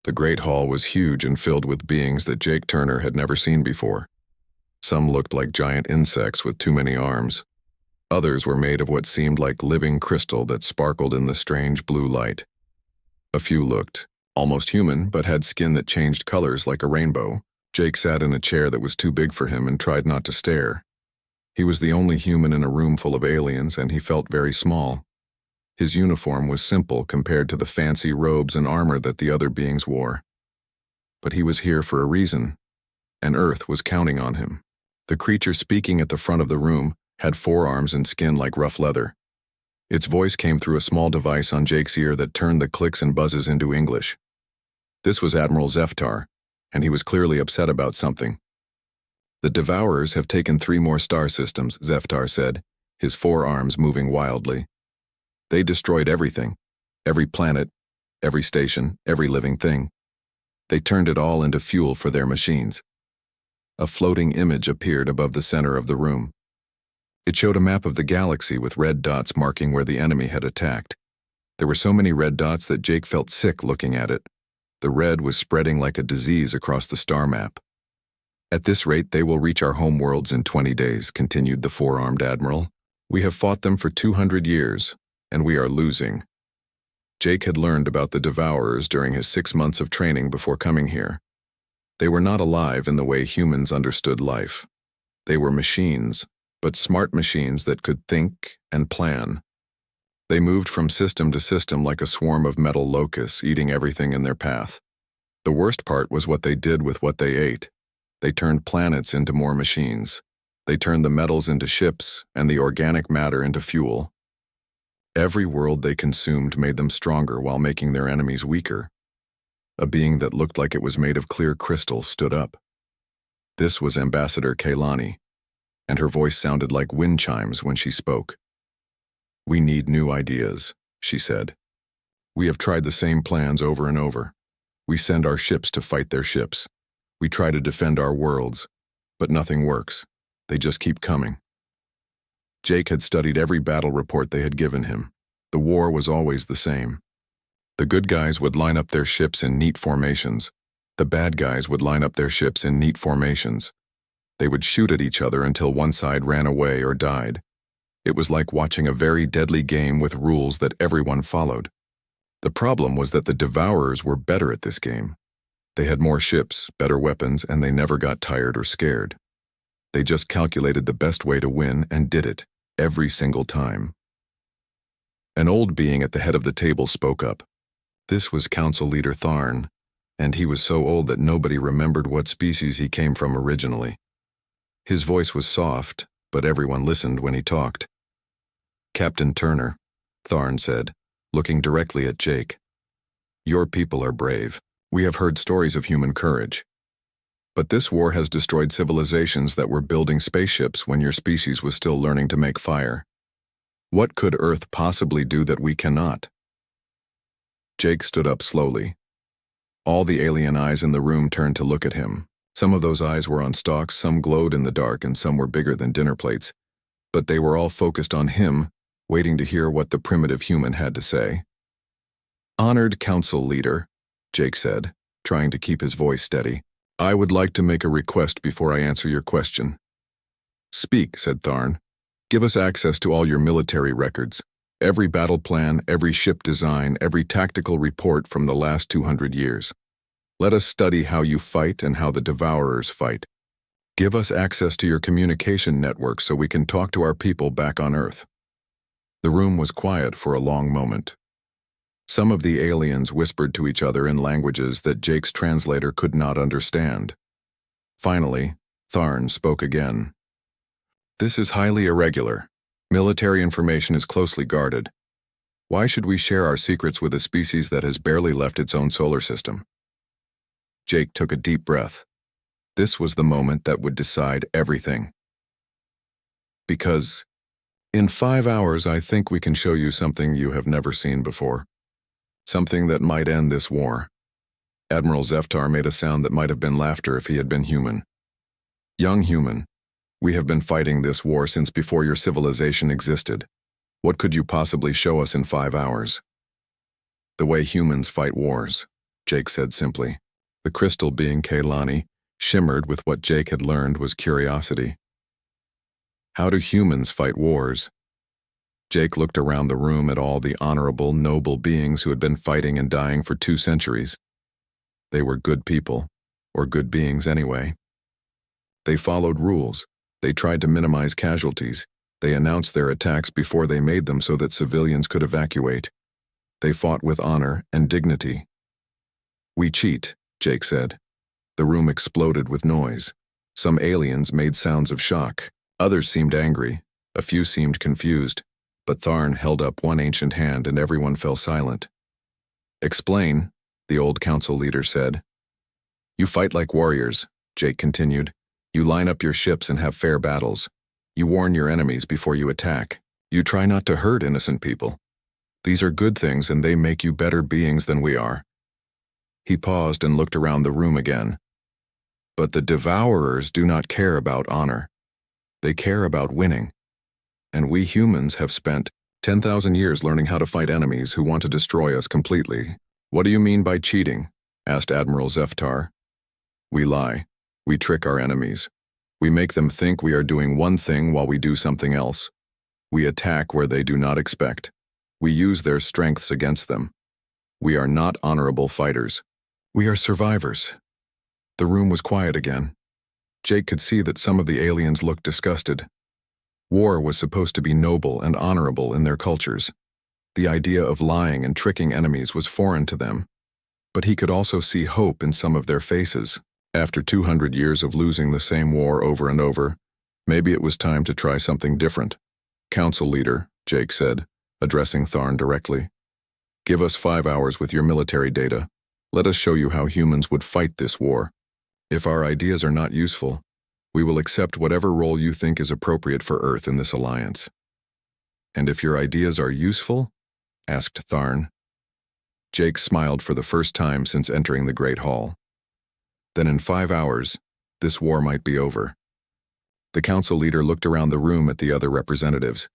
The Great Hall was huge and filled with beings that Jake Turner had never seen before. Some looked like giant insects with too many arms. Others were made of what seemed like living crystal that sparkled in the strange blue light. A few looked almost human, but had skin that changed colors like a rainbow. Jake sat in a chair that was too big for him and tried not to stare. He was the only human in a room full of aliens, and he felt very small. His uniform was simple compared to the fancy robes and armor that the other beings wore. But he was here for a reason, and Earth was counting on him. The creature speaking at the front of the room had 4 arms and skin like rough leather. Its voice came through a small device on Jake's ear that turned the clicks and buzzes into English. This was Admiral Zeftar, and he was clearly upset about something. "The Devourers have taken 3 more star systems," Zeftar said, his 4 arms moving wildly. "They destroyed everything, every planet, every station, every living thing. They turned it all into fuel for their machines." A floating image appeared above the center of the room. It showed a map of the galaxy with red dots marking where the enemy had attacked. There were so many red dots that Jake felt sick looking at it. The red was spreading like a disease across the star map. "At this rate, they will reach our home worlds in 20 days, continued the 4-armed admiral. "We have fought them for 200 years, and we are losing." Jake had learned about the Devourers during his 6 months of training before coming here. They were not alive in the way humans understood life. They were machines, but smart machines that could think and plan. They moved from system to system like a swarm of metal locusts, eating everything in their path. The worst part was what they did with what they ate. They turned planets into more machines. They turned the metals into ships and the organic matter into fuel. Every world they consumed made them stronger while making their enemies weaker. A being that looked like it was made of clear crystal stood up. This was Ambassador Kaylani, and her voice sounded like wind chimes when she spoke. "We need new ideas," she said. "We have tried the same plans over and over. We send our ships to fight their ships. We try to defend our worlds, but nothing works. They just keep coming." Jake had studied every battle report they had given him. The war was always the same. The good guys would line up their ships in neat formations. The bad guys would line up their ships in neat formations. They would shoot at each other until one side ran away or died. It was like watching a very deadly game with rules that everyone followed. The problem was that the Devourers were better at this game. They had more ships, better weapons, and they never got tired or scared. They just calculated the best way to win and did it, every single time. An old being at the head of the table spoke up. This was Council Leader Tharn, and he was so old that nobody remembered what species he came from originally. His voice was soft, but everyone listened when he talked. "Captain Turner," Tharn said, looking directly at Jake. "Your people are brave. We have heard stories of human courage. But this war has destroyed civilizations that were building spaceships when your species was still learning to make fire. What could Earth possibly do that we cannot?" Jake stood up slowly. All the alien eyes in the room turned to look at him. Some of those eyes were on stalks, some glowed in the dark, and some were bigger than dinner plates. But they were all focused on him, waiting to hear what the primitive human had to say. "Honored Council Leader," Jake said, trying to keep his voice steady, "I would like to make a request before I answer your question." "Speak," said Tharn. "Give us access to all your military records. Every battle plan, every ship design, every tactical report from the last 200 years. Let us study how you fight and how the Devourers fight. Give us access to your communication network so we can talk to our people back on Earth." The room was quiet for a long moment. Some of the aliens whispered to each other in languages that Jake's translator could not understand. Finally, Tharn spoke again. "This is highly irregular. Military information is closely guarded. Why should we share our secrets with a species that has barely left its own solar system?" Jake took a deep breath. This was the moment that would decide everything. "Because in 5 hours I think we can show you something you have never seen before. Something that might end this war." Admiral Zeftar made a sound that might have been laughter if he had been human. "Young human, we have been fighting this war since before your civilization existed. What could you possibly show us in 5 hours?" "The way humans fight wars," Jake said simply. The crystal being Kaylani shimmered with what Jake had learned was curiosity. How do humans fight wars? Jake looked around the room at all the honorable, noble beings who had been fighting and dying for 2 centuries. They were good people, or good beings anyway. They followed rules. They tried to minimize casualties. They announced their attacks before they made them so that civilians could evacuate. They fought with honor and dignity. We cheat, Jake said. The room exploded with noise. Some aliens made sounds of shock. Others seemed angry. A few seemed confused. But Tharn held up one ancient hand and everyone fell silent. Explain, the old council leader said. You fight like warriors, Jake continued. You line up your ships and have fair battles. You warn your enemies before you attack. You try not to hurt innocent people. These are good things and they make you better beings than we are. He paused and looked around the room again. But the devourers do not care about honor. They care about winning. And we humans have spent 10,000 years learning how to fight enemies who want to destroy us completely. What do you mean by cheating? Asked Admiral Zeftar. We lie. We trick our enemies. We make them think we are doing one thing while we do something else. We attack where they do not expect. We use their strengths against them. We are not honorable fighters. We are survivors. The room was quiet again. Jake could see that some of the aliens looked disgusted. War was supposed to be noble and honorable in their cultures. The idea of lying and tricking enemies was foreign to them. But he could also see hope in some of their faces. After 200 years of losing the same war over and over, maybe it was time to try something different. Council leader, Jake said, addressing Tharn directly. Give us 5 hours with your military data. Let us show you how humans would fight this war. If our ideas are not useful, we will accept whatever role you think is appropriate for Earth in this alliance. And if your ideas are useful? Asked Tharn. Jake smiled for the first time since entering the Great Hall. Then in 5 hours, this war might be over. The council leader looked around the room at the other representatives.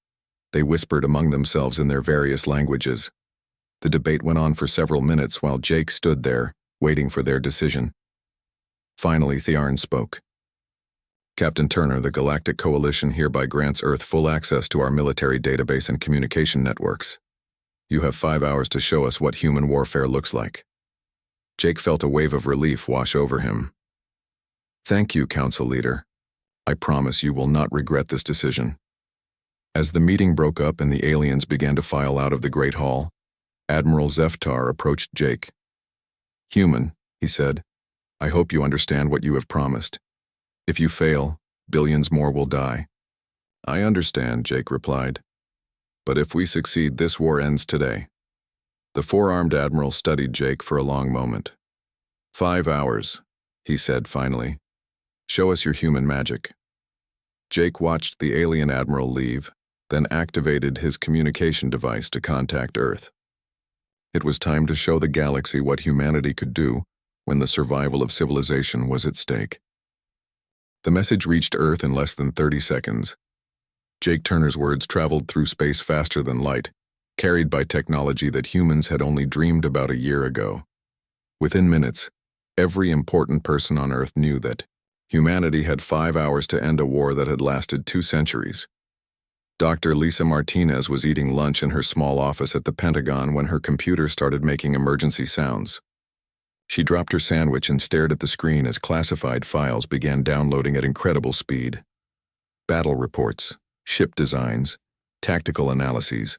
They whispered among themselves in their various languages. The debate went on for several minutes while Jake stood there, waiting for their decision. Finally, Tharn spoke. Captain Turner, the Galactic Coalition hereby grants Earth full access to our military database and communication networks. You have 5 hours to show us what human warfare looks like. Jake felt a wave of relief wash over him. Thank you, Council Leader. I promise you will not regret this decision. As the meeting broke up and the aliens began to file out of the Great Hall, Admiral Zeftar approached Jake. Human, he said, I hope you understand what you have promised. If you fail, billions more will die. I understand, Jake replied. But if we succeed, this war ends today. The four-armed admiral studied Jake for a long moment. 5 hours, he said finally. Show us your human magic. Jake watched the alien admiral leave, then activated his communication device to contact Earth. It was time to show the galaxy what humanity could do when the survival of civilization was at stake. The message reached Earth in less than 30 seconds. Jake Turner's words traveled through space faster than light, carried by technology that humans had only dreamed about a year ago. Within minutes, every important person on Earth knew that humanity had 5 hours to end a war that had lasted 2 centuries. Dr. Lisa Martinez was eating lunch in her small office at the Pentagon when her computer started making emergency sounds. She dropped her sandwich and stared at the screen as classified files began downloading at incredible speed. Battle reports, ship designs, tactical analyses,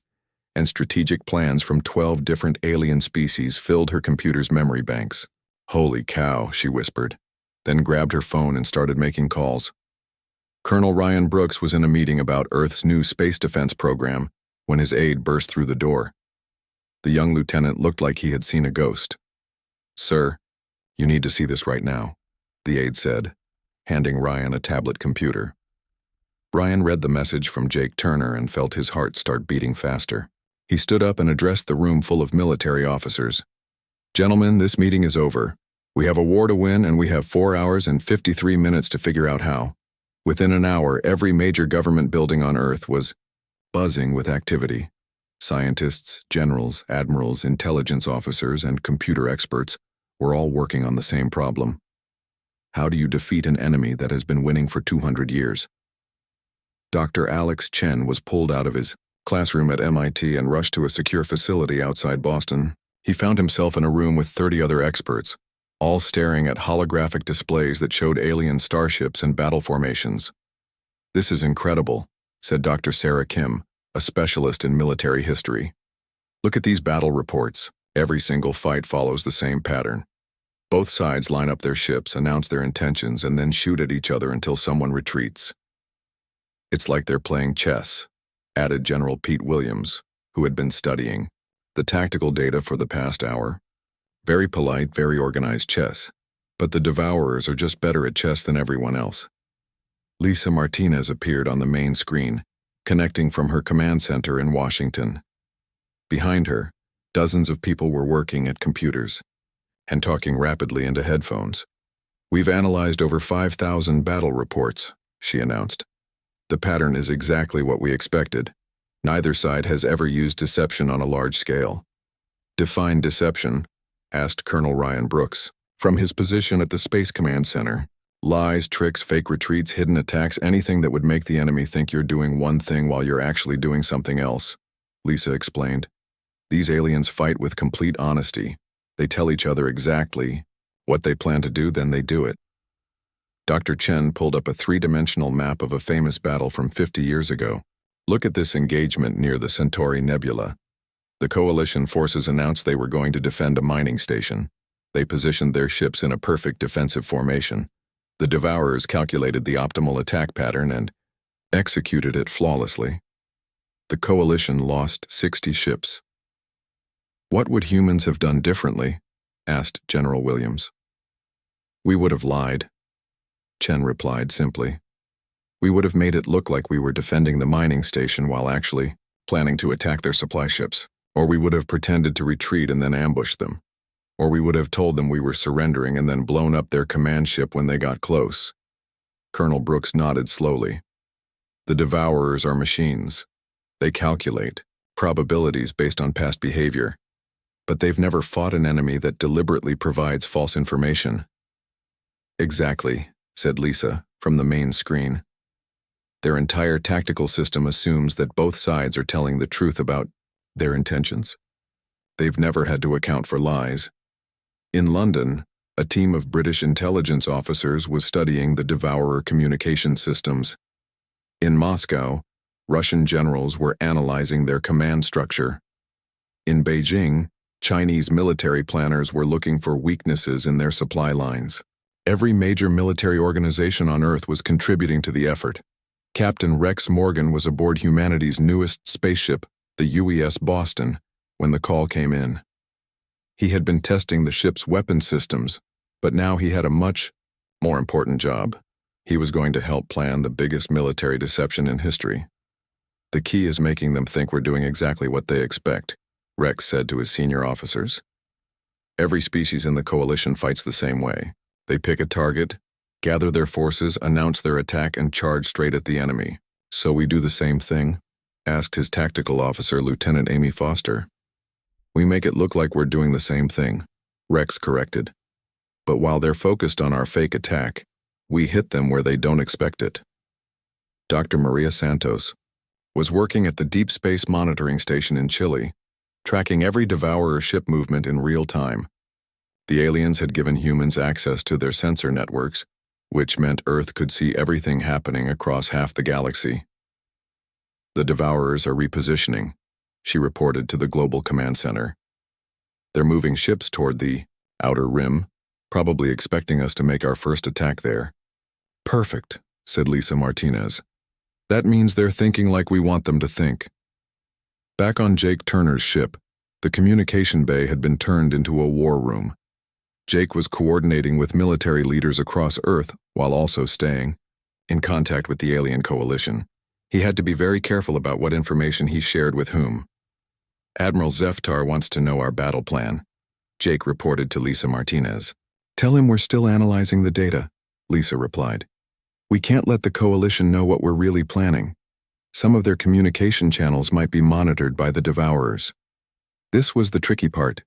and strategic plans from 12 different alien species filled her computer's memory banks. Holy cow, she whispered, then grabbed her phone and started making calls. Colonel Ryan Brooks was in a meeting about Earth's new space defense program when his aide burst through the door. The young lieutenant looked like he had seen a ghost. Sir, you need to see this right now, the aide said, handing Ryan a tablet computer. Ryan read the message from Jake Turner and felt his heart start beating faster. He stood up and addressed the room full of military officers. Gentlemen, this meeting is over. We have a war to win and we have 4 hours and 53 minutes to figure out how. Within an hour, every major government building on Earth was buzzing with activity. Scientists, generals, admirals, intelligence officers, and computer experts We're all working on the same problem. How do you defeat an enemy that has been winning for 200 years? Dr. Alex Chen was pulled out of his classroom at MIT and rushed to a secure facility outside Boston. He found himself in a room with 30 other experts, all staring at holographic displays that showed alien starships and battle formations. "This is incredible," said Dr. Sarah Kim, a specialist in military history. "Look at these battle reports. Every single fight follows the same pattern. Both sides line up their ships, announce their intentions, and then shoot at each other until someone retreats. It's like they're playing chess," added General Pete Williams, who had been studying the tactical data for the past hour. "Very polite, very organized chess, but the Devourers are just better at chess than everyone else." Lisa Martinez appeared on the main screen, connecting from her command center in Washington. Behind her, dozens of people were working at computers and talking rapidly into headphones. "We've analyzed over 5,000 battle reports," she announced. "The pattern is exactly what we expected. Neither side has ever used deception on a large scale." "Define deception?" asked Colonel Ryan Brooks, from his position at the Space Command Center. "Lies, tricks, fake retreats, hidden attacks, anything that would make the enemy think you're doing one thing while you're actually doing something else," Lisa explained. "These aliens fight with complete honesty. They tell each other exactly what they plan to do, then they do it." Dr. Chen pulled up a three-dimensional map of a famous battle from 50 years ago. "Look at this engagement near the Centauri Nebula. The coalition forces announced they were going to defend a mining station. They positioned their ships in a perfect defensive formation. The Devourers calculated the optimal attack pattern and executed it flawlessly. The coalition lost 60 ships. What would humans have done differently?" asked General Williams. "We would have lied," Chen replied simply. "We would have made it look like we were defending the mining station while actually planning to attack their supply ships. Or we would have pretended to retreat and then ambush them. Or we would have told them we were surrendering and then blown up their command ship when they got close." Colonel Brooks nodded slowly. "The Devourers are machines. They calculate probabilities based on past behavior. But they've never fought an enemy that deliberately provides false information." "Exactly," said Lisa, from the main screen. "Their entire tactical system assumes that both sides are telling the truth about their intentions. They've never had to account for lies." In London, a team of British intelligence officers was studying the Devourer communication systems. In Moscow, Russian generals were analyzing their command structure. In Beijing, Chinese military planners were looking for weaknesses in their supply lines. Every major military organization on Earth was contributing to the effort. Captain Rex Morgan was aboard humanity's newest spaceship, the UES Boston, when the call came in. He had been testing the ship's weapon systems, but now he had a much more important job. He was going to help plan the biggest military deception in history. "The key is making them think we're doing exactly what they expect," Rex said to his senior officers. "Every species in the coalition fights the same way. They pick a target, gather their forces, announce their attack, and charge straight at the enemy. So we do the same thing?" asked his tactical officer, Lieutenant Amy Foster. "We make it look like we're doing the same thing," Rex corrected. "But while they're focused on our fake attack, we hit them where they don't expect it." Dr. Maria Santos was working at the Deep Space Monitoring Station in Chile, tracking every Devourer ship movement in real time. The aliens had given humans access to their sensor networks, which meant Earth could see everything happening across half the galaxy. "The Devourers are repositioning," she reported to the Global Command Center. "They're moving ships toward the outer rim, probably expecting us to make our first attack there." "Perfect," said Lisa Martinez. "That means they're thinking like we want them to think." Back on Jake Turner's ship, the communication bay had been turned into a war room. Jake was coordinating with military leaders across Earth while also staying in contact with the alien coalition. He had to be very careful about what information he shared with whom. "Admiral Zeftar wants to know our battle plan," Jake reported to Lisa Martinez. "Tell him we're still analyzing the data," Lisa replied. "We can't let the coalition know what we're really planning. Some of their communication channels might be monitored by the Devourers." This was the tricky part.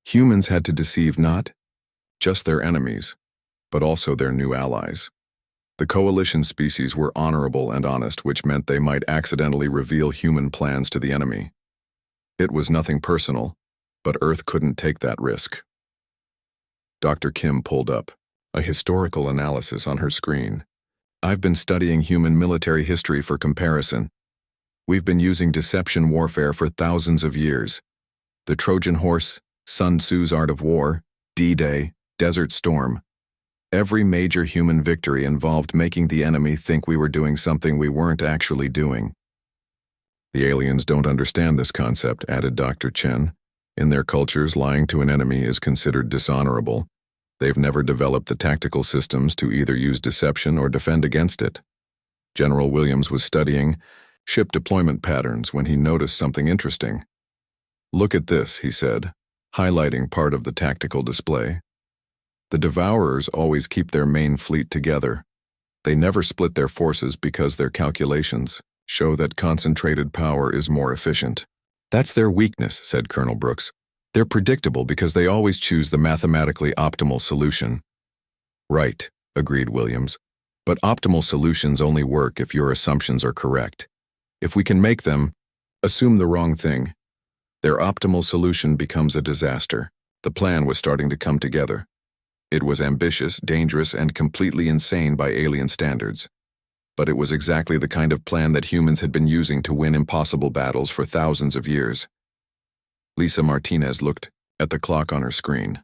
Humans had to deceive not just their enemies, but also their new allies. The coalition species were honorable and honest, which meant they might accidentally reveal human plans to the enemy. It was nothing personal, but Earth couldn't take that risk. Dr. Kim pulled up a historical analysis on her screen. I've been studying human military history for comparison. We've been using deception warfare for thousands of years. The Trojan Horse, Sun Tzu's Art of War, D-Day, Desert Storm. Every major human victory involved making the enemy think we were doing something we weren't actually doing. The aliens don't understand this concept, added Dr. Chen. In their cultures, lying to an enemy is considered dishonorable. They've never developed the tactical systems to either use deception or defend against it. General Williams was studying ship deployment patterns when he noticed something interesting. Look at this, he said, highlighting part of the tactical display. The Devourers always keep their main fleet together. They never split their forces because their calculations show that concentrated power is more efficient. That's their weakness, said Colonel Brooks. They're predictable because they always choose the mathematically optimal solution. Right, agreed Williams. But optimal solutions only work if your assumptions are correct. If we can make them assume the wrong thing, their optimal solution becomes a disaster. The plan was starting to come together. It was ambitious, dangerous, and completely insane by alien standards. But it was exactly the kind of plan that humans had been using to win impossible battles for thousands of years. Lisa Martinez looked at the clock on her screen.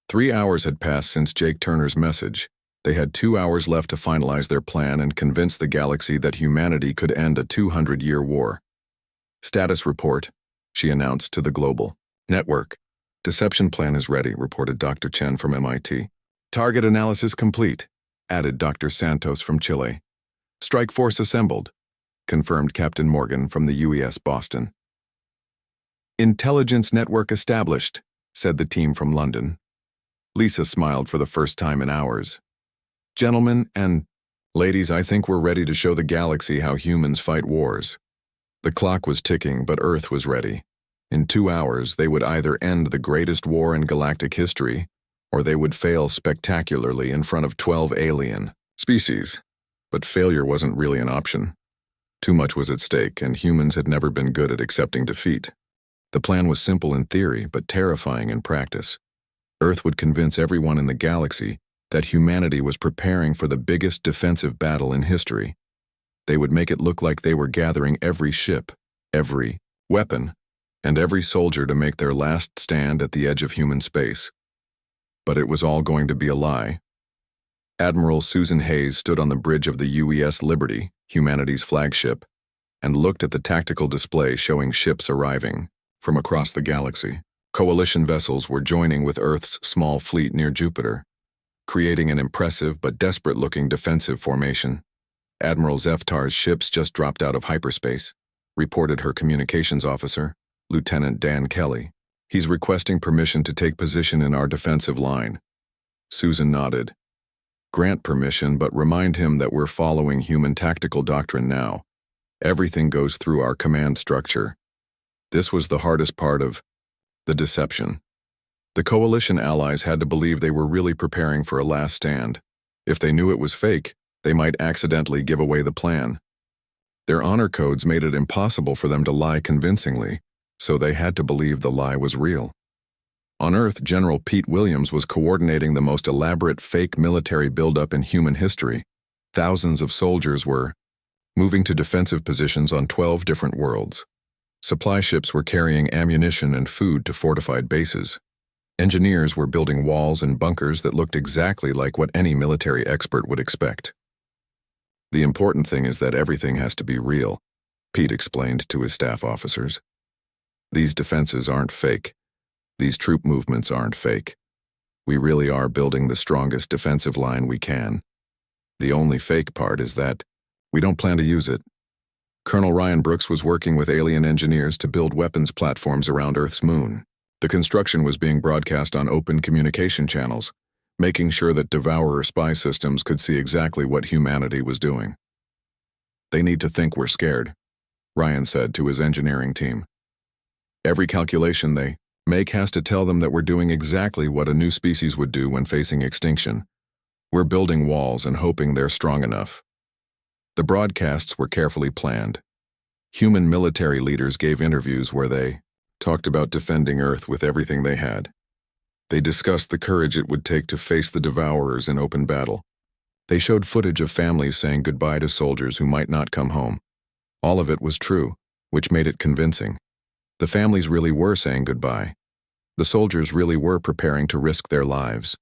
3 hours had passed since Jake Turner's message. They had 2 hours left to finalize their plan and convince the galaxy that humanity could end a 200-year war. Status report, she announced to the global network. Deception plan is ready, reported Dr. Chen from MIT. Target analysis complete, added Dr. Santos from Chile. Strike force assembled, confirmed Captain Morgan from the UES Boston. Intelligence network established, said the team from London. Lisa smiled for the first time in hours. Gentlemen and ladies, I think we're ready to show the galaxy how humans fight wars. The clock was ticking, but Earth was ready. In 2 hours, they would either end the greatest war in galactic history, or they would fail spectacularly in front of 12 alien species. But failure wasn't really an option. Too much was at stake, and humans had never been good at accepting defeat. The plan was simple in theory, but terrifying in practice. Earth would convince everyone in the galaxy that humanity was preparing for the biggest defensive battle in history. They would make it look like they were gathering every ship, every weapon, and every soldier to make their last stand at the edge of human space. But it was all going to be a lie. Admiral Susan Hayes stood on the bridge of the UES Liberty, humanity's flagship, and looked at the tactical display showing ships arriving from across the galaxy. Coalition vessels were joining with Earth's small fleet near Jupiter, creating an impressive but desperate-looking defensive formation. Admiral Zeftar's ships just dropped out of hyperspace, reported her communications officer, Lieutenant Dan Kelly. He's requesting permission to take position in our defensive line. Susan nodded. Grant permission, but remind him that we're following human tactical doctrine now. Everything goes through our command structure. This was the hardest part of the deception. The coalition allies had to believe they were really preparing for a last stand. If they knew it was fake, they might accidentally give away the plan. Their honor codes made it impossible for them to lie convincingly, so they had to believe the lie was real. On Earth, General Pete Williams was coordinating the most elaborate fake military buildup in human history. Thousands of soldiers were moving to defensive positions on 12 different worlds. Supply ships were carrying ammunition and food to fortified bases. Engineers were building walls and bunkers that looked exactly like what any military expert would expect. The important thing is that everything has to be real, Pete explained to his staff officers. These defenses aren't fake. These troop movements aren't fake. We really are building the strongest defensive line we can. The only fake part is that we don't plan to use it. Colonel Ryan Brooks was working with alien engineers to build weapons platforms around Earth's moon. The construction was being broadcast on open communication channels, making sure that Devourer spy systems could see exactly what humanity was doing. They need to think we're scared, Ryan said to his engineering team. Every calculation they Make has to tell them that we're doing exactly what a new species would do when facing extinction. We're building walls and hoping they're strong enough. The broadcasts were carefully planned. Human military leaders gave interviews where they talked about defending Earth with everything they had. They discussed the courage it would take to face the Devourers in open battle. They showed footage of families saying goodbye to soldiers who might not come home. All of it was true, which made it convincing. The families really were saying goodbye. The soldiers really were preparing to risk their lives.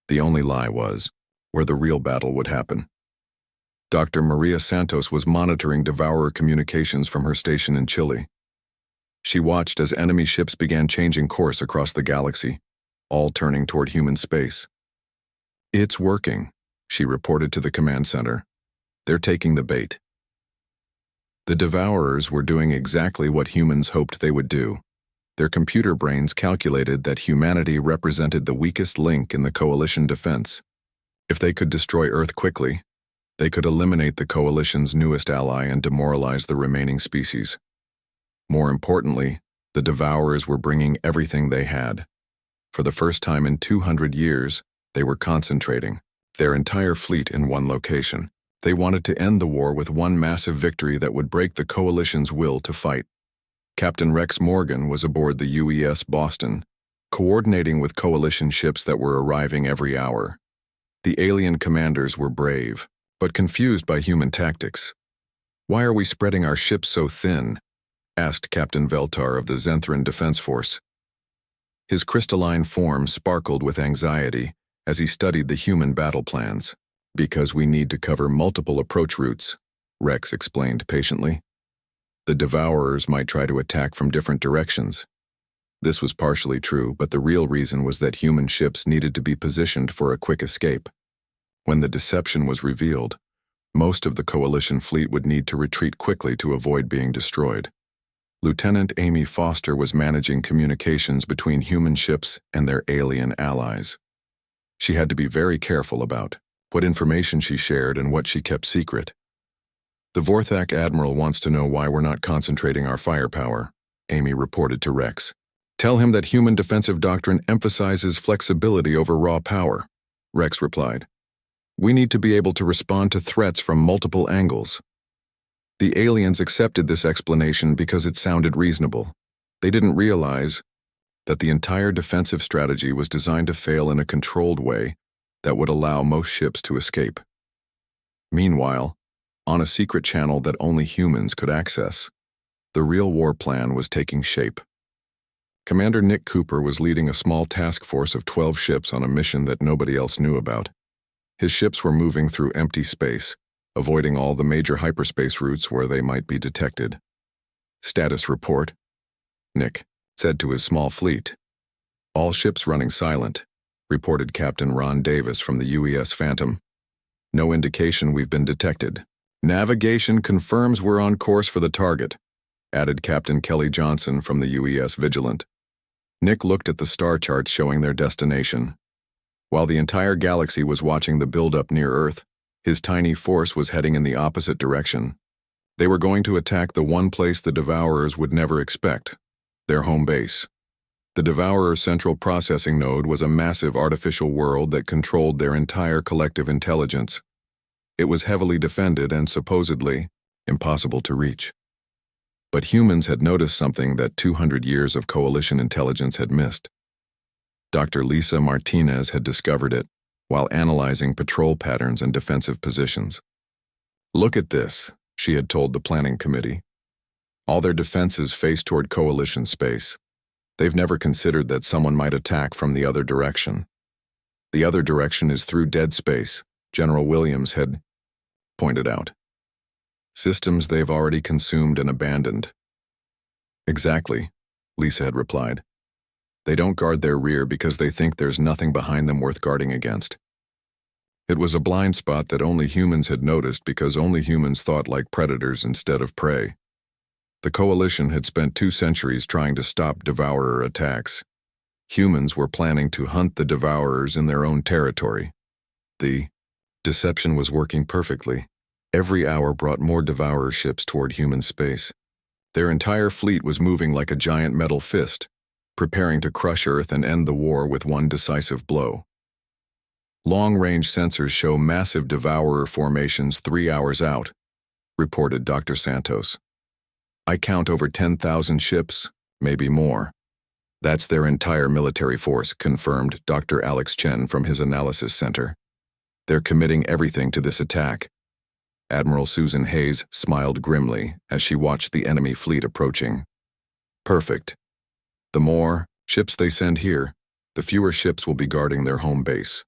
The only lie was where the real battle would happen. Dr. Maria Santos was monitoring Devourer communications from her station in Chile. She watched as enemy ships began changing course across the galaxy, all turning toward human space. "It's working," she reported to the command center. "They're taking the bait." The Devourers were doing exactly what humans hoped they would do. Their computer brains calculated that humanity represented the weakest link in the Coalition defense. If they could destroy Earth quickly, they could eliminate the Coalition's newest ally and demoralize the remaining species. More importantly, the Devourers were bringing everything they had. For the first time in 200 years, they were concentrating their entire fleet in one location. They wanted to end the war with one massive victory that would break the Coalition's will to fight. Captain Rex Morgan was aboard the UES Boston, coordinating with Coalition ships that were arriving every hour. The alien commanders were brave, but confused by human tactics. "Why are we spreading our ships so thin?" asked Captain Veltar of the Zenthran Defense Force. His crystalline form sparkled with anxiety as he studied the human battle plans. "Because we need to cover multiple approach routes," Rex explained patiently. "The Devourers might try to attack from different directions." This was partially true, but the real reason was that human ships needed to be positioned for a quick escape. When the deception was revealed, most of the Coalition fleet would need to retreat quickly to avoid being destroyed. Lieutenant Amy Foster was managing communications between human ships and their alien allies. She had to be very careful about what information she shared and what she kept secret. "The Vorthak Admiral wants to know why we're not concentrating our firepower," Amy reported to Rex. "Tell him that human defensive doctrine emphasizes flexibility over raw power," Rex replied. "We need to be able to respond to threats from multiple angles." The aliens accepted this explanation because it sounded reasonable. They didn't realize that the entire defensive strategy was designed to fail in a controlled way that would allow most ships to escape. Meanwhile, on a secret channel that only humans could access, the real war plan was taking shape. Commander Nick Cooper was leading a small task force of 12 ships on a mission that nobody else knew about. His ships were moving through empty space, avoiding all the major hyperspace routes where they might be detected. "Status report," Nick said to his small fleet. "All ships running silent," reported Captain Ron Davis from the UES Phantom. "No indication we've been detected." "Navigation confirms we're on course for the target," added Captain Kelly Johnson from the UES Vigilant. Nick looked at the star charts showing their destination. While the entire galaxy was watching the buildup near Earth, his tiny force was heading in the opposite direction. They were going to attack the one place the Devourers would never expect, their home base. The Devourer Central Processing Node was a massive artificial world that controlled their entire collective intelligence. It was heavily defended and supposedly impossible to reach. But humans had noticed something that 200 years of Coalition intelligence had missed. Dr. Lisa Martinez had discovered it while analyzing patrol patterns and defensive positions. "Look at this," she had told the planning committee. "All their defenses face toward Coalition space. They've never considered that someone might attack from the other direction. The other direction is through dead space," General Williams had pointed out. "Systems they've already consumed and abandoned." "Exactly," Lisa had replied. "They don't guard their rear because they think there's nothing behind them worth guarding against." It was a blind spot that only humans had noticed because only humans thought like predators instead of prey. The Coalition had spent 2 centuries trying to stop Devourer attacks. Humans were planning to hunt the Devourers in their own territory. The deception was working perfectly. Every hour brought more Devourer ships toward human space. Their entire fleet was moving like a giant metal fist, preparing to crush Earth and end the war with one decisive blow. Long-range sensors show massive devourer formations 3 hours out, reported Dr. Santos. I count over 10,000 ships, maybe more. That's their entire military force, confirmed Dr. Alex Chen from his analysis center. They're committing everything to this attack. Admiral Susan Hayes smiled grimly as she watched the enemy fleet approaching. Perfect. The more ships they send here, the fewer ships will be guarding their home base.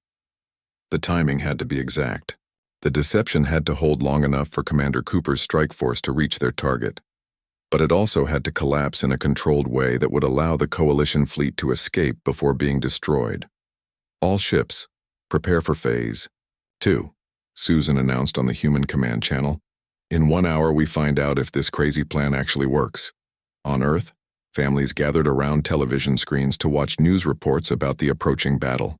The timing had to be exact. The deception had to hold long enough for Commander Cooper's strike force to reach their target. But it also had to collapse in a controlled way that would allow the coalition fleet to escape before being destroyed. All ships, prepare for Phase 2, Susan announced on the human command channel. In 1 hour we find out if this crazy plan actually works. On Earth, families gathered around television screens to watch news reports about the approaching battle.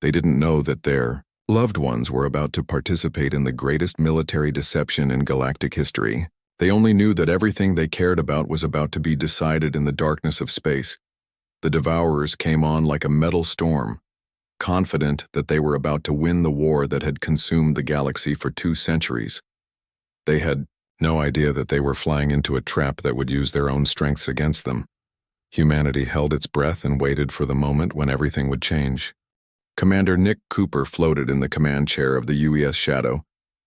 They didn't know that their loved ones were about to participate in the greatest military deception in galactic history. They only knew that everything they cared about was about to be decided in the darkness of space. The Devourers came on like a metal storm, confident that they were about to win the war that had consumed the galaxy for 2 centuries. They had no idea that they were flying into a trap that would use their own strengths against them. Humanity held its breath and waited for the moment when everything would change. Commander Nick Cooper floated in the command chair of the UES Shadow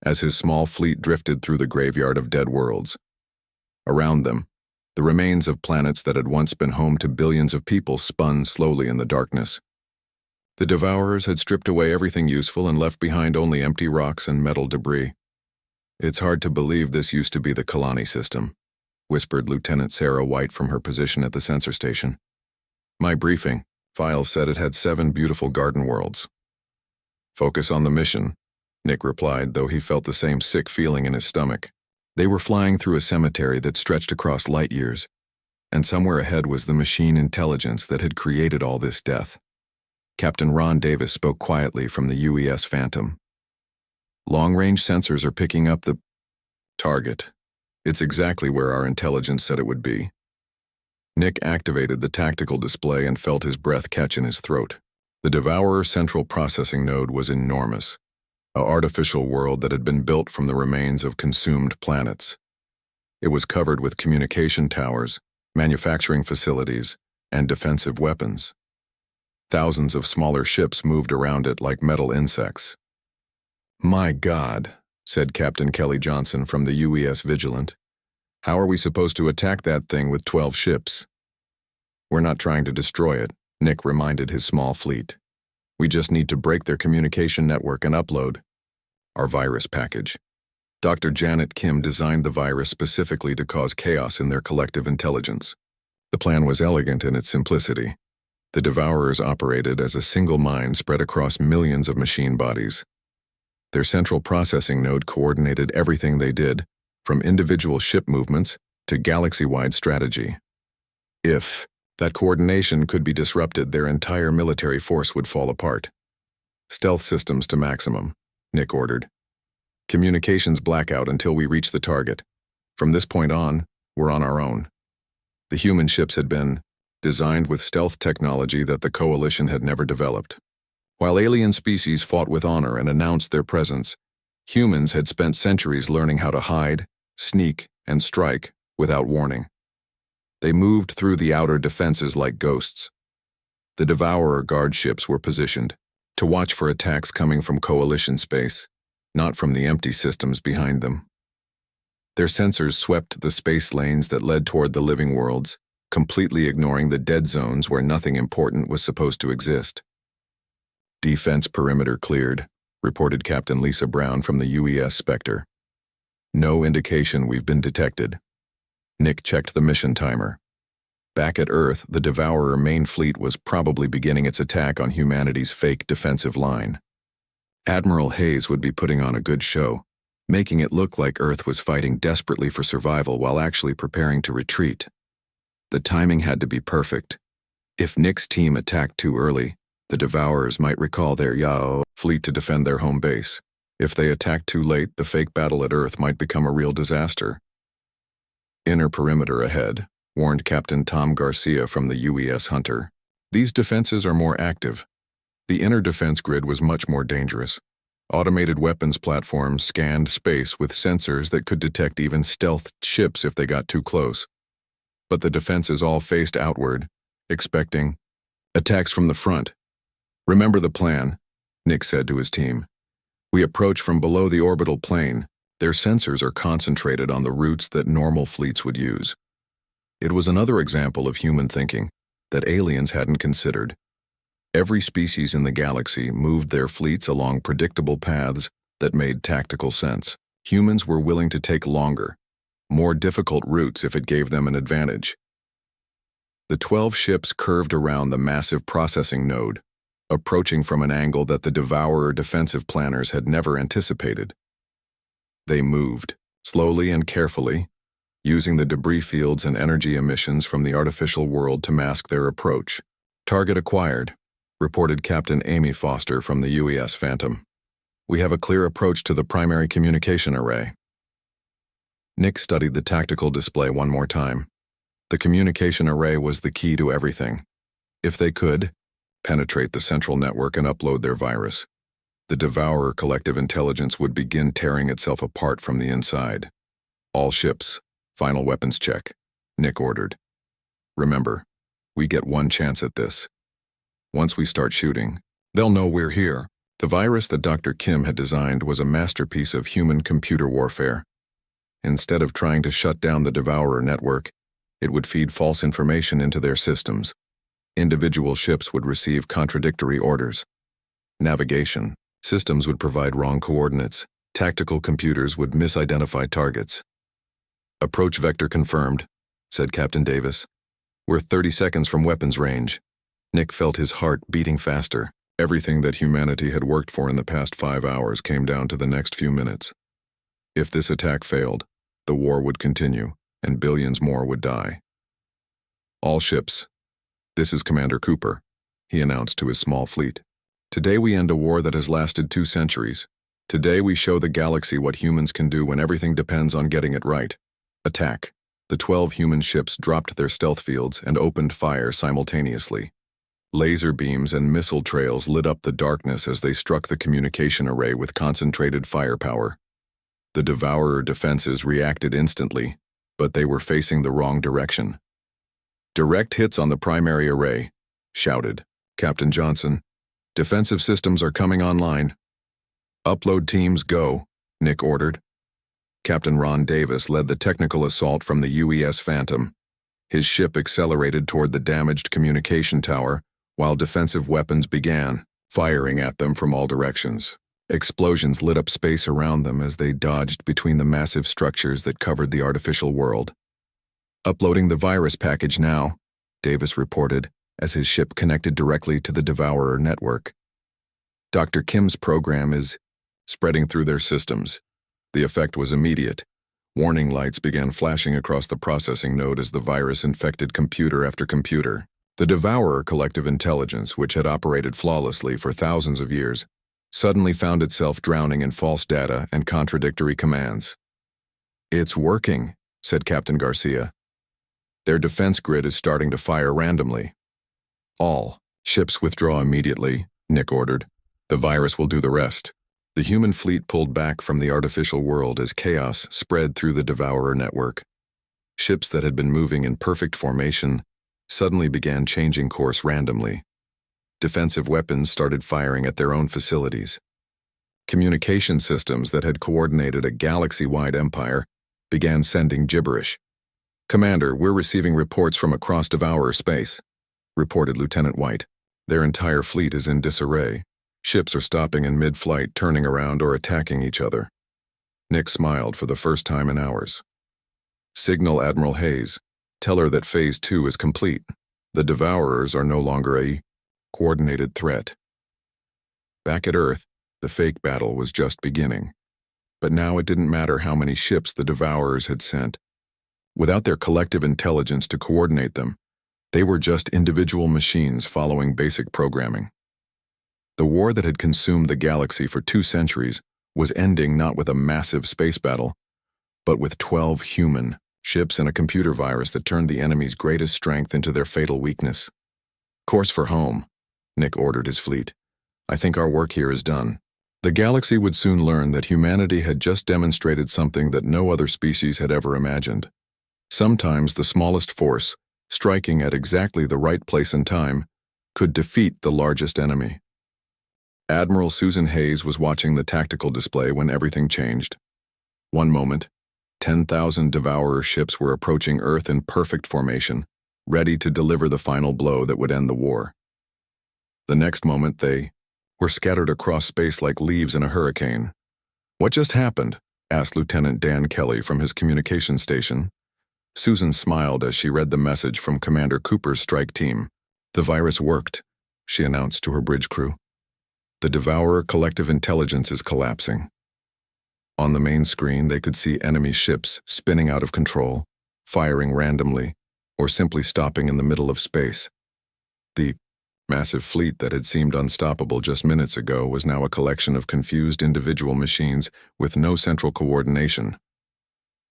as his small fleet drifted through the graveyard of dead worlds. Around them, the remains of planets that had once been home to billions of people spun slowly in the darkness. The Devourers had stripped away everything useful and left behind only empty rocks and metal debris. It's hard to believe this used to be the Kalani system, whispered Lieutenant Sarah White from her position at the sensor station. My briefing, files said it had 7 beautiful garden worlds. Focus on the mission, Nick replied, though he felt the same sick feeling in his stomach. They were flying through a cemetery that stretched across light years, and somewhere ahead was the machine intelligence that had created all this death. Captain Ron Davis spoke quietly from the UES Phantom. Long-range sensors are picking up the target. It's exactly where our intelligence said it would be. Nick activated the tactical display and felt his breath catch in his throat. The Devourer Central Processing Node was enormous, an artificial world that had been built from the remains of consumed planets. It was covered with communication towers, manufacturing facilities, and defensive weapons. Thousands of smaller ships moved around it like metal insects. My God, said Captain Kelly Johnson from the UES Vigilant. How are we supposed to attack that thing with 12 ships? We're not trying to destroy it, Nick reminded his small fleet. We just need to break their communication network and upload our virus package. Dr. Janet Kim designed the virus specifically to cause chaos in their collective intelligence. The plan was elegant in its simplicity. The Devourers operated as a single mind spread across millions of machine bodies. Their central processing node coordinated everything they did, from individual ship movements to galaxy-wide strategy. If that coordination could be disrupted, their entire military force would fall apart. Stealth systems to maximum, Nick ordered. Communications blackout until we reach the target. From this point on, we're on our own. The human ships had been designed with stealth technology that the Coalition had never developed. While alien species fought with honor and announced their presence, humans had spent centuries learning how to hide, sneak, and strike without warning. They moved through the outer defenses like ghosts. The Devourer guard ships were positioned to watch for attacks coming from Coalition space, not from the empty systems behind them. Their sensors swept the space lanes that led toward the living worlds, completely ignoring the dead zones where nothing important was supposed to exist. Defense perimeter cleared, reported Captain Lisa Brown from the UES Spectre. No indication we've been detected. Nick checked the mission timer. Back at Earth, the Devourer main fleet was probably beginning its attack on humanity's fake defensive line. Admiral Hayes would be putting on a good show, making it look like Earth was fighting desperately for survival while actually preparing to retreat. The timing had to be perfect. If Nick's team attacked too early, the Devourers might recall their Yao fleet to defend their home base. If they attacked too late, the fake battle at Earth might become a real disaster. Inner perimeter ahead, warned Captain Tom Garcia from the UES Hunter. These defenses are more active. The inner defense grid was much more dangerous. Automated weapons platforms scanned space with sensors that could detect even stealth ships if they got too close. But the defenses all faced outward, expecting attacks from the front. "Remember the plan," Nick said to his team. "We approach from below the orbital plane. Their sensors are concentrated on the routes that normal fleets would use." It was another example of human thinking that aliens hadn't considered. Every species in the galaxy moved their fleets along predictable paths that made tactical sense. Humans were willing to take longer, more difficult routes if it gave them an advantage. The 12 ships curved around the massive processing node, approaching from an angle that the Devourer defensive planners had never anticipated. They moved, slowly and carefully, using the debris fields and energy emissions from the artificial world to mask their approach. "Target acquired," reported Captain Amy Foster from the UES Phantom. "We have a clear approach to the primary communication array." Nick studied the tactical display one more time. The communication array was the key to everything. If they could penetrate the central network and upload their virus, the Devourer collective intelligence would begin tearing itself apart from the inside. "All ships, final weapons check," Nick ordered. "Remember, we get one chance at this. Once we start shooting, they'll know we're here." The virus that Dr. Kim had designed was a masterpiece of human-computer warfare. Instead of trying to shut down the Devourer network, it would feed false information into their systems. Individual ships would receive contradictory orders. Navigation systems would provide wrong coordinates. Tactical computers would misidentify targets. "Approach vector confirmed," said Captain Davis. "We're 30 seconds from weapons range." Nick felt his heart beating faster. Everything that humanity had worked for in the past 5 hours came down to the next few minutes. If this attack failed, the war would continue, and billions more would die. "All ships, this is Commander Cooper," he announced to his small fleet. "Today we end a war that has lasted 2 centuries. Today we show the galaxy what humans can do when everything depends on getting it right. Attack." The 12 human ships dropped their stealth fields and opened fire simultaneously. Laser beams and missile trails lit up the darkness as they struck the communication array with concentrated firepower. The Devourer defenses reacted instantly, but they were facing the wrong direction. "Direct hits on the primary array," shouted Captain Johnson. "Defensive systems are coming online." "Upload teams, go," Nick ordered. Captain Ron Davis led the technical assault from the UES Phantom. His ship accelerated toward the damaged communication tower, while defensive weapons began, firing at them from all directions. Explosions lit up space around them as they dodged between the massive structures that covered the artificial world. "Uploading the virus package now," Davis reported, as his ship connected directly to the Devourer network. "Dr. Kim's program is spreading through their systems." The effect was immediate. Warning lights began flashing across the processing node as the virus infected computer after computer. The Devourer collective intelligence, which had operated flawlessly for thousands of years, suddenly found itself drowning in false data and contradictory commands. "It's working," said Captain Garcia. "Their defense grid is starting to fire randomly." "All ships withdraw immediately," Nick ordered. "The virus will do the rest." The human fleet pulled back from the artificial world as chaos spread through the Devourer network. Ships that had been moving in perfect formation suddenly began changing course randomly. Defensive weapons started firing at their own facilities. Communication systems that had coordinated a galaxy-wide empire began sending gibberish. "Commander, we're receiving reports from across Devourer space," reported Lieutenant White. "Their entire fleet is in disarray. Ships are stopping in mid-flight, turning around or attacking each other." Nick smiled for the first time in hours. "Signal Admiral Hayes. Tell her that Phase 2 is complete. The Devourers are no longer a coordinated threat." Back at Earth, the fake battle was just beginning. But now it didn't matter how many ships the Devourers had sent. Without their collective intelligence to coordinate them, they were just individual machines following basic programming. The war that had consumed the galaxy for 2 centuries was ending not with a massive space battle, but with 12 human, ships and a computer virus that turned the enemy's greatest strength into their fatal weakness. Course for home, Nick ordered his fleet. I think our work here is done. The galaxy would soon learn that humanity had just demonstrated something that no other species had ever imagined. Sometimes the smallest force, striking at exactly the right place and time, could defeat the largest enemy. Admiral Susan Hayes was watching the tactical display when everything changed. One moment, 10,000 Devourer ships were approaching Earth in perfect formation, ready to deliver the final blow that would end the war. The next moment they were scattered across space like leaves in a hurricane. What just happened? Asked Lieutenant Dan Kelly from his communications station. Susan smiled as she read the message from Commander Cooper's strike team. The virus worked, she announced to her bridge crew. The Devourer collective intelligence is collapsing. On the main screen, they could see enemy ships spinning out of control, firing randomly, or simply stopping in the middle of space. The massive fleet that had seemed unstoppable just minutes ago was now a collection of confused individual machines with no central coordination.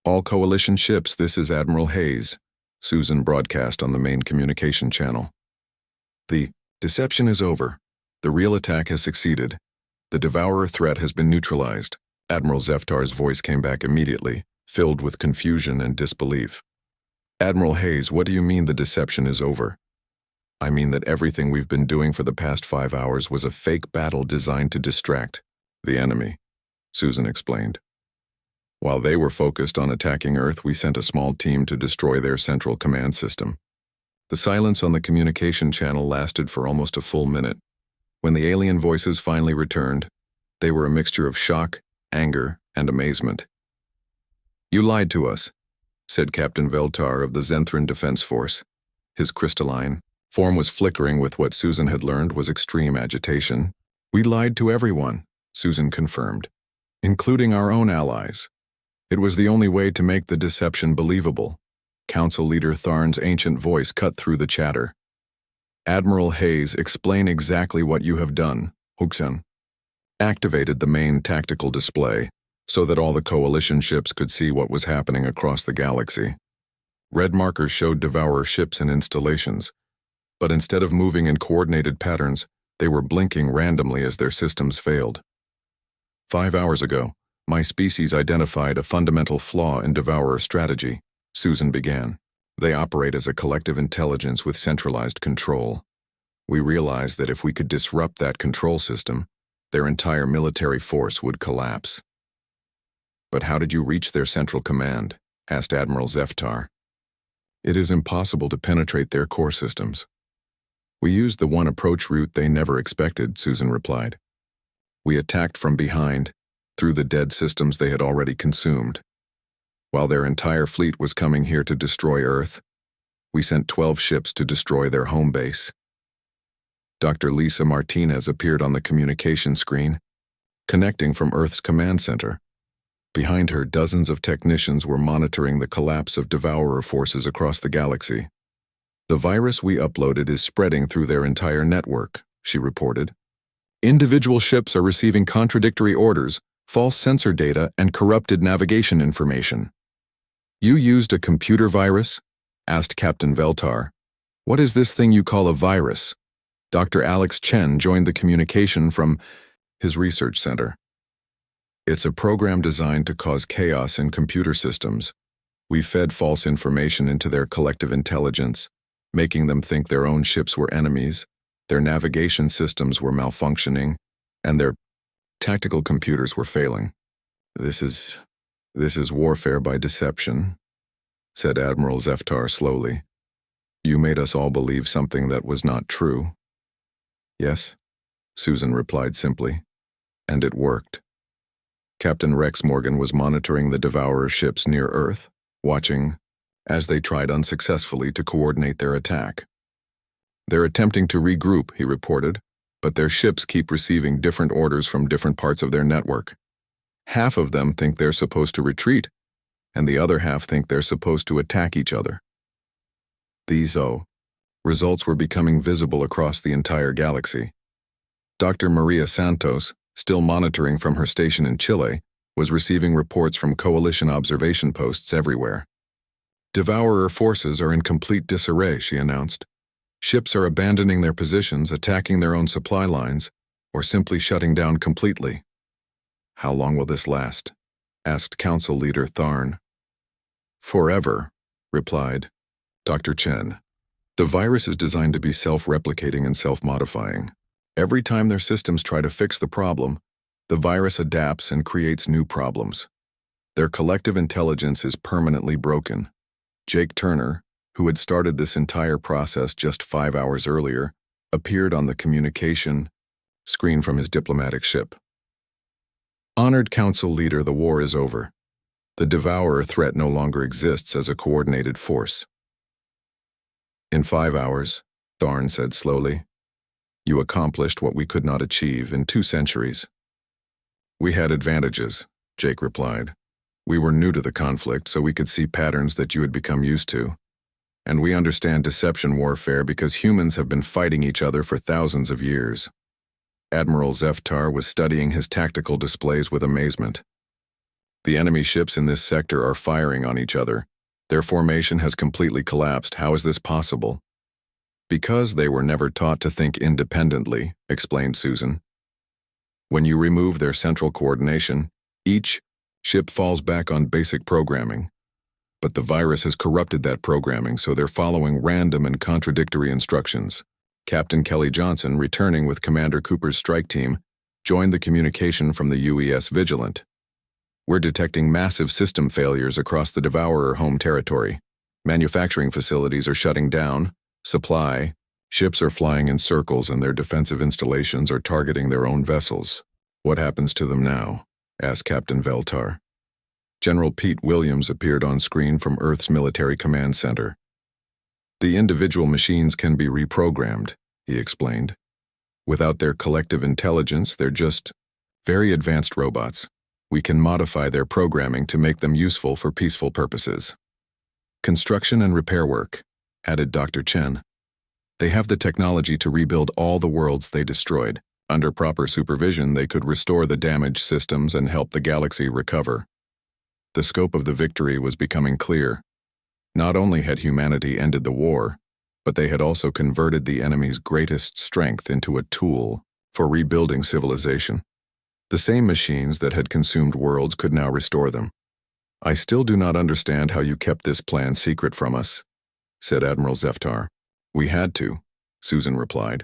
All Coalition ships, this is Admiral Hayes, Susan broadcast on the main communication channel. The deception is over. The real attack has succeeded. The Devourer threat has been neutralized. Admiral Zeftar's voice came back immediately, filled with confusion and disbelief. Admiral Hayes, what do you mean the deception is over? I mean that everything we've been doing for the past 5 hours was a fake battle designed to distract the enemy, Susan explained. While they were focused on attacking Earth, we sent a small team to destroy their central command system. The silence on the communication channel lasted for almost a full minute. When the alien voices finally returned, they were a mixture of shock, anger, and amazement. You lied to us, said Captain Veltar of the Zenthran Defense Force. His crystalline form was flickering with what Susan had learned was extreme agitation. We lied to everyone, Susan confirmed, including our own allies. It was the only way to make the deception believable. Council Leader Tharn's ancient voice cut through the chatter. Admiral Hayes, explain exactly what you have done, Huxan. Activated the main tactical display so that all the Coalition ships could see what was happening across the galaxy. Red markers showed Devourer ships and installations, but instead of moving in coordinated patterns, they were blinking randomly as their systems failed. 5 hours ago, my species identified a fundamental flaw in Devourer strategy, Susan began. They operate as a collective intelligence with centralized control. We realized that if we could disrupt that control system, their entire military force would collapse. But how did you reach their central command? Asked Admiral Zeftar. It is impossible to penetrate their core systems. We used the one approach route they never expected, Susan replied. We attacked from behind, through the dead systems they had already consumed. While their entire fleet was coming here to destroy Earth, we sent 12 ships to destroy their home base. Dr. Lisa Martinez appeared on the communication screen, connecting from Earth's command center. Behind her, dozens of technicians were monitoring the collapse of Devourer forces across the galaxy. The virus we uploaded is spreading through their entire network, she reported. Individual ships are receiving contradictory orders, false sensor data, and corrupted navigation information. You used a computer virus? Asked Captain Veltar. What is this thing you call a virus? Dr. Alex Chen joined the communication from his research center. It's a program designed to cause chaos in computer systems. We fed false information into their collective intelligence, making them think their own ships were enemies, their navigation systems were malfunctioning, and their tactical computers were failing. This is warfare by deception, said Admiral Zeftar slowly. You made us all believe something that was not true. Yes, Susan replied simply, and it worked. Captain Rex Morgan was monitoring the Devourer ships near Earth, watching as they tried unsuccessfully to coordinate their attack. They're attempting to regroup, he reported, but their ships keep receiving different orders from different parts of their network. Half of them think they're supposed to retreat, and the other half think they're supposed to attack each other. These results were becoming visible across the entire galaxy. Dr. Maria Santos, still monitoring from her station in Chile, was receiving reports from Coalition observation posts everywhere. Devourer forces are in complete disarray, she announced. Ships are abandoning their positions, attacking their own supply lines, or simply shutting down completely. How long will this last? Asked Council Leader Tharn. Forever, replied Dr. Chen. The virus is designed to be self-replicating and self-modifying. Every time their systems try to fix the problem, the virus adapts and creates new problems. Their collective intelligence is permanently broken. Jake Turner, who had started this entire process just 5 hours earlier, appeared on the communication screen from his diplomatic ship. Honored Council Leader, the war is over. The Devourer threat no longer exists as a coordinated force. In 5 hours, Tharn said slowly, you accomplished what we could not achieve in 2 centuries. We had advantages, Jake replied. We were new to the conflict, so we could see patterns that you had become used to. And we understand deception warfare because humans have been fighting each other for thousands of years. Admiral Zeftar was studying his tactical displays with amazement. The enemy ships in this sector are firing on each other. Their formation has completely collapsed. How is this possible? Because they were never taught to think independently, explained Susan. When you remove their central coordination, each ship falls back on basic programming. But the virus has corrupted that programming, so they're following random and contradictory instructions. Captain Kelly Johnson, returning with Commander Cooper's strike team, joined the communication from the UES Vigilant. We're detecting massive system failures across the Devourer home territory. Manufacturing facilities are shutting down. Supply, ships are flying in circles and their defensive installations are targeting their own vessels. What happens to them now? Asked Captain Veltar. General Pete Williams appeared on screen from Earth's Military Command Center. The individual machines can be reprogrammed, he explained. Without their collective intelligence, they're just very advanced robots. We can modify their programming to make them useful for peaceful purposes. Construction and repair work, added Dr. Chen. They have the technology to rebuild all the worlds they destroyed. Under proper supervision, they could restore the damaged systems and help the galaxy recover. The scope of the victory was becoming clear. Not only had humanity ended the war, but they had also converted the enemy's greatest strength into a tool for rebuilding civilization. The same machines that had consumed worlds could now restore them. I still do not understand how you kept this plan secret from us, said Admiral Zeftar. We had to, Susan replied.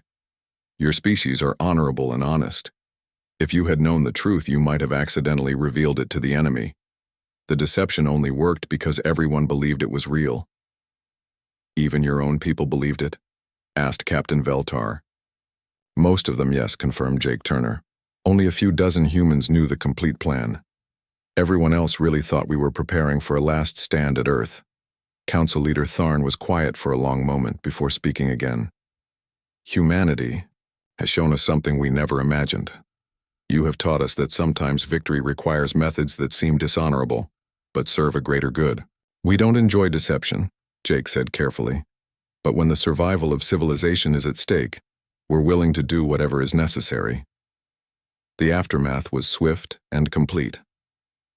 Your species are honorable and honest. If you had known the truth, you might have accidentally revealed it to the enemy. The deception only worked because everyone believed it was real. Even your own people believed it? Asked Captain Veltar. Most of them, yes, confirmed Jake Turner. Only a few dozen humans knew the complete plan. Everyone else really thought we were preparing for a last stand at Earth. Council Leader Tharn was quiet for a long moment before speaking again. Humanity has shown us something we never imagined. You have taught us that sometimes victory requires methods that seem dishonorable, but serve a greater good. We don't enjoy deception, Jake said carefully. But when the survival of civilization is at stake, we're willing to do whatever is necessary. The aftermath was swift and complete.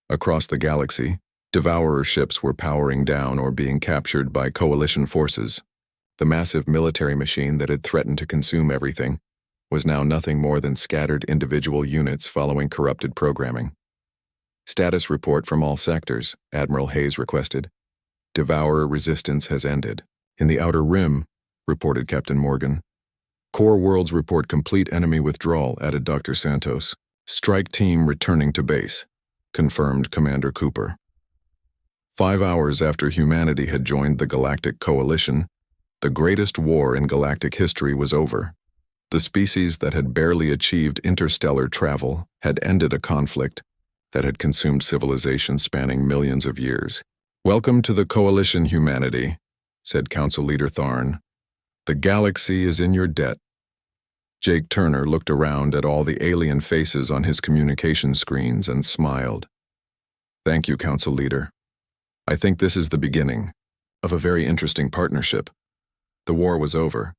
Across the galaxy, Devourer ships were powering down or being captured by coalition forces. The massive military machine that had threatened to consume everything was now nothing more than scattered individual units following corrupted programming. Status report from all sectors, Admiral Hayes requested. Devourer resistance has ended. In the Outer Rim, reported Captain Morgan. Core worlds report complete enemy withdrawal, added Dr. Santos. Strike team returning to base, confirmed Commander Cooper. 5 hours after humanity had joined the Galactic Coalition, the greatest war in galactic history was over. The species that had barely achieved interstellar travel had ended a conflict that had consumed civilization spanning millions of years. Welcome to the Coalition, humanity, said Council Leader Tharn. The galaxy is in your debt. Jake Turner looked around at all the alien faces on his communication screens and smiled. Thank you, Council Leader. I think this is the beginning of a very interesting partnership. The war was over,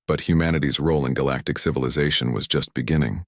but humanity's role in galactic civilization was just beginning.